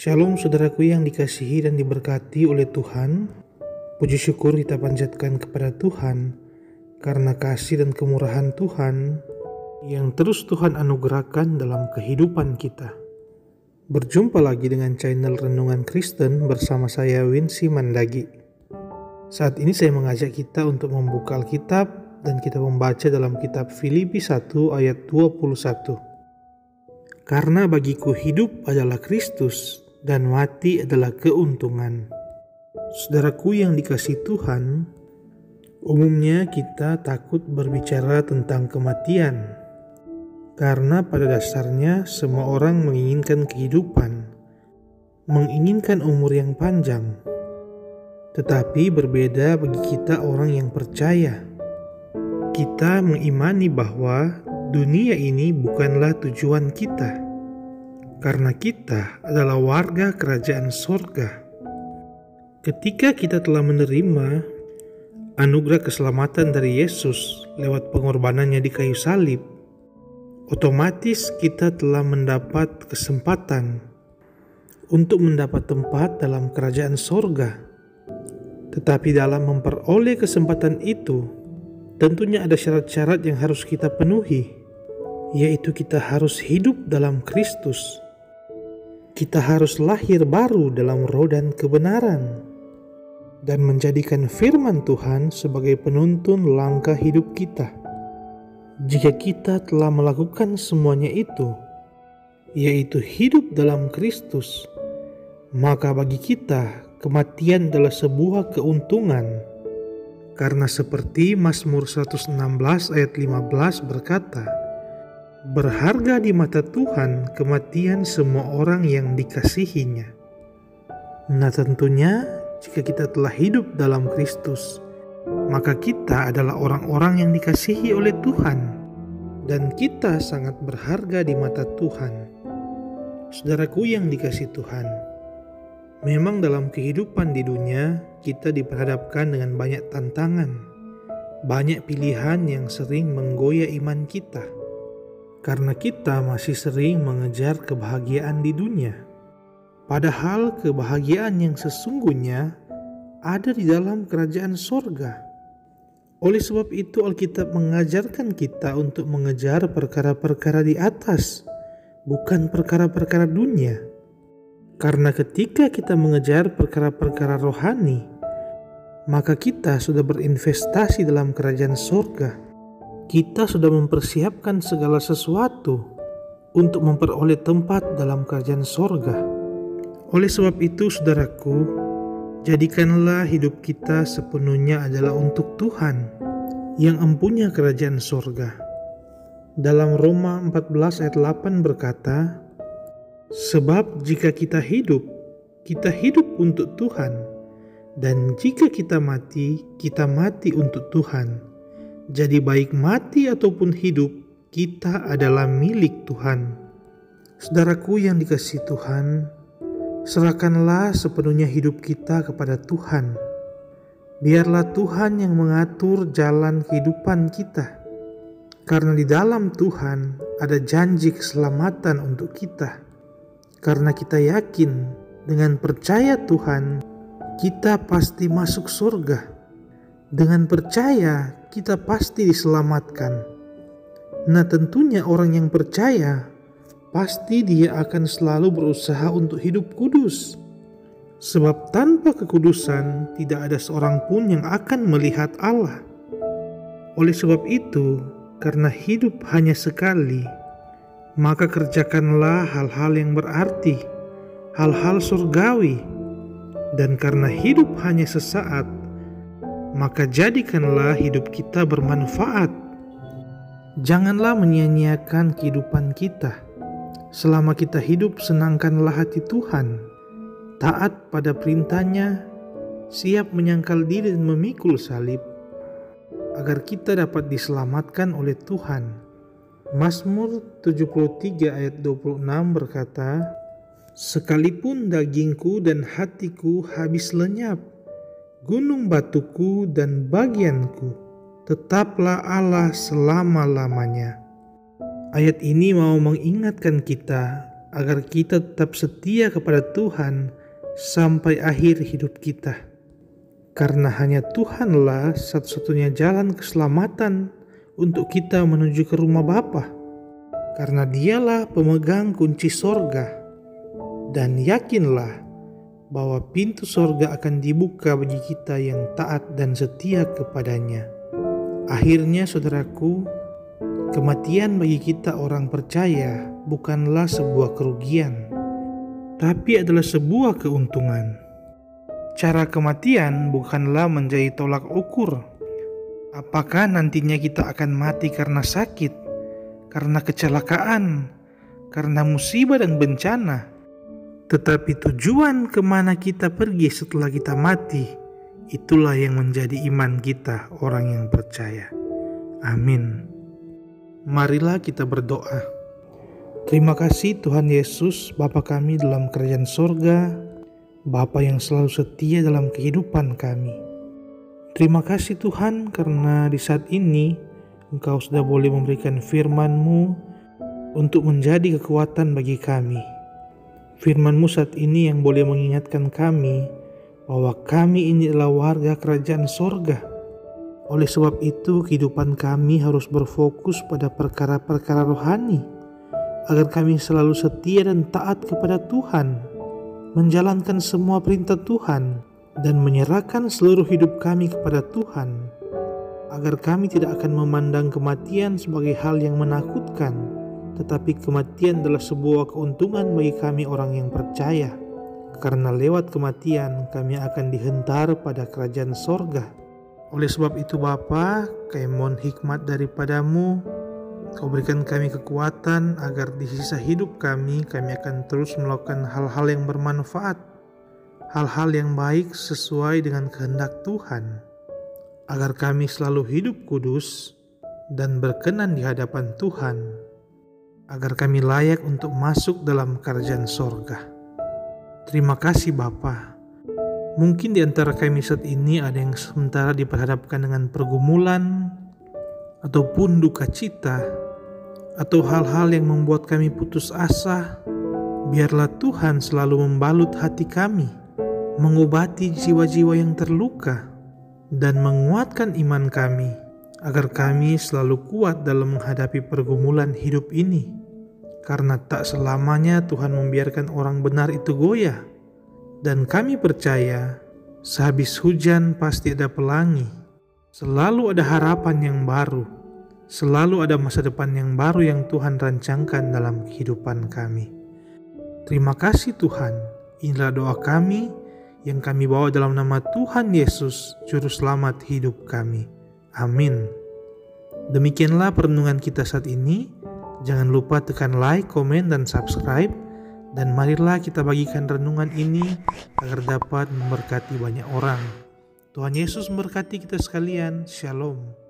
Shalom saudaraku yang dikasihi dan diberkati oleh Tuhan. Puji syukur kita panjatkan kepada Tuhan karena kasih dan kemurahan Tuhan yang terus Tuhan anugerahkan dalam kehidupan kita. Berjumpa lagi dengan channel Renungan Kristen bersama saya Winsi Mandagi. Saat ini saya mengajak kita untuk membuka Alkitab dan kita membaca dalam kitab Filipi 1 ayat 21. Karena bagiku hidup adalah Kristus dan mati adalah keuntungan. Saudaraku yang dikasihi Tuhan, umumnya kita takut berbicara tentang kematian. Karena pada dasarnya semua orang menginginkan kehidupan, menginginkan umur yang panjang. Tetapi berbeda bagi kita orang yang percaya. Kita mengimani bahwa dunia ini bukanlah tujuan kita. Karena kita adalah warga kerajaan sorga. Ketika kita telah menerima anugerah keselamatan dari Yesus lewat pengorbanannya di kayu salib, otomatis kita telah mendapat kesempatan untuk mendapat tempat dalam kerajaan sorga. Tetapi dalam memperoleh kesempatan itu, tentunya ada syarat-syarat yang harus kita penuhi, yaitu kita harus hidup dalam Kristus. Kita harus lahir baru dalam roh dan kebenaran dan menjadikan firman Tuhan sebagai penuntun langkah hidup kita. Jika kita telah melakukan semuanya itu, yaitu hidup dalam Kristus, maka bagi kita kematian adalah sebuah keuntungan. Karena seperti Mazmur 116 ayat 15 berkata, berharga di mata Tuhan kematian semua orang yang dikasihinya. Nah tentunya jika kita telah hidup dalam Kristus, maka kita adalah orang-orang yang dikasihi oleh Tuhan. Dan kita sangat berharga di mata Tuhan. Saudaraku yang dikasihi Tuhan, memang dalam kehidupan di dunia kita diperhadapkan dengan banyak tantangan, banyak pilihan yang sering menggoyah iman kita. Karena kita masih sering mengejar kebahagiaan di dunia. Padahal kebahagiaan yang sesungguhnya ada di dalam kerajaan sorga. Oleh sebab itu Alkitab mengajarkan kita untuk mengejar perkara-perkara di atas, bukan perkara-perkara dunia. Karena ketika kita mengejar perkara-perkara rohani, maka kita sudah berinvestasi dalam kerajaan sorga. Kita sudah mempersiapkan segala sesuatu untuk memperoleh tempat dalam kerajaan sorga. Oleh sebab itu saudaraku, jadikanlah hidup kita sepenuhnya adalah untuk Tuhan yang empunya kerajaan sorga. Dalam Roma 14 ayat 8 berkata, sebab jika kita hidup untuk Tuhan, dan jika kita mati untuk Tuhan. Jadi baik mati ataupun hidup, kita adalah milik Tuhan. Saudaraku yang dikasihi Tuhan, serahkanlah sepenuhnya hidup kita kepada Tuhan. Biarlah Tuhan yang mengatur jalan kehidupan kita. Karena di dalam Tuhan ada janji keselamatan untuk kita. Karena kita yakin dengan percaya Tuhan, kita pasti masuk surga. Dengan percaya kita pasti diselamatkan. Nah tentunya orang yang percaya pasti dia akan selalu berusaha untuk hidup kudus. Sebab tanpa kekudusan tidak ada seorang pun yang akan melihat Allah. Oleh sebab itu, karena hidup hanya sekali, maka kerjakanlah hal-hal yang berarti, hal-hal surgawi. Dan karena hidup hanya sesaat, maka jadikanlah hidup kita bermanfaat. Janganlah menyia-nyiakan kehidupan kita. Selama kita hidup, senangkanlah hati Tuhan. Taat pada perintahnya, siap menyangkal diri dan memikul salib, agar kita dapat diselamatkan oleh Tuhan. Mazmur 73 ayat 26 berkata, sekalipun dagingku dan hatiku habis lenyap, gunung batuku dan bagianku, tetaplah Allah selama-lamanya. Ayat ini mau mengingatkan kita agar kita tetap setia kepada Tuhan sampai akhir hidup kita. Karena hanya Tuhanlah satu-satunya jalan keselamatan untuk kita menuju ke rumah Bapa. Karena Dialah pemegang kunci sorga. Dan yakinlah bahwa pintu sorga akan dibuka bagi kita yang taat dan setia kepadanya. Akhirnya saudaraku, kematian bagi kita orang percaya bukanlah sebuah kerugian, tapi adalah sebuah keuntungan. Cara kematian bukanlah menjadi tolak ukur. Apakah nantinya kita akan mati karena sakit, karena kecelakaan, karena musibah dan bencana? Tetapi tujuan kemana kita pergi setelah kita mati, itulah yang menjadi iman kita orang yang percaya. Amin. Marilah kita berdoa. Terima kasih Tuhan Yesus, Bapa kami dalam kerajaan sorga, Bapa yang selalu setia dalam kehidupan kami. Terima kasih Tuhan karena di saat ini Engkau sudah boleh memberikan firman-Mu untuk menjadi kekuatan bagi kami. Firman-Mu saat ini yang boleh mengingatkan kami bahwa kami ini adalah warga kerajaan sorga. Oleh sebab itu kehidupan kami harus berfokus pada perkara-perkara rohani, agar kami selalu setia dan taat kepada Tuhan, menjalankan semua perintah Tuhan, dan menyerahkan seluruh hidup kami kepada Tuhan, agar kami tidak akan memandang kematian sebagai hal yang menakutkan, tetapi kematian adalah sebuah keuntungan bagi kami orang yang percaya, karena lewat kematian kami akan dihentar pada kerajaan sorga. Oleh sebab itu Bapa, kami mohon hikmat daripada-Mu. Kau berikan kami kekuatan agar di sisa hidup kami akan terus melakukan hal-hal yang bermanfaat, hal-hal yang baik sesuai dengan kehendak Tuhan, agar kami selalu hidup kudus dan berkenan di hadapan Tuhan, agar kami layak untuk masuk dalam kerajaan sorga. Terima kasih Bapa. Mungkin di antara kami saat ini ada yang sementara diperhadapkan dengan pergumulan ataupun duka cita, atau hal-hal yang membuat kami putus asa. Biarlah Tuhan selalu membalut hati kami, mengobati jiwa-jiwa yang terluka, dan menguatkan iman kami, agar kami selalu kuat dalam menghadapi pergumulan hidup ini. Karena tak selamanya Tuhan membiarkan orang benar itu goyah. Dan kami percaya, sehabis hujan pasti ada pelangi. Selalu ada harapan yang baru. Selalu ada masa depan yang baru yang Tuhan rancangkan dalam kehidupan kami. Terima kasih Tuhan. Inilah doa kami yang kami bawa dalam nama Tuhan Yesus, Juru Selamat hidup kami. Amin. Demikianlah perenungan kita saat ini. Jangan lupa tekan like, komen, dan subscribe. Dan marilah kita bagikan renungan ini agar dapat memberkati banyak orang. Tuhan Yesus memberkati kita sekalian. Shalom.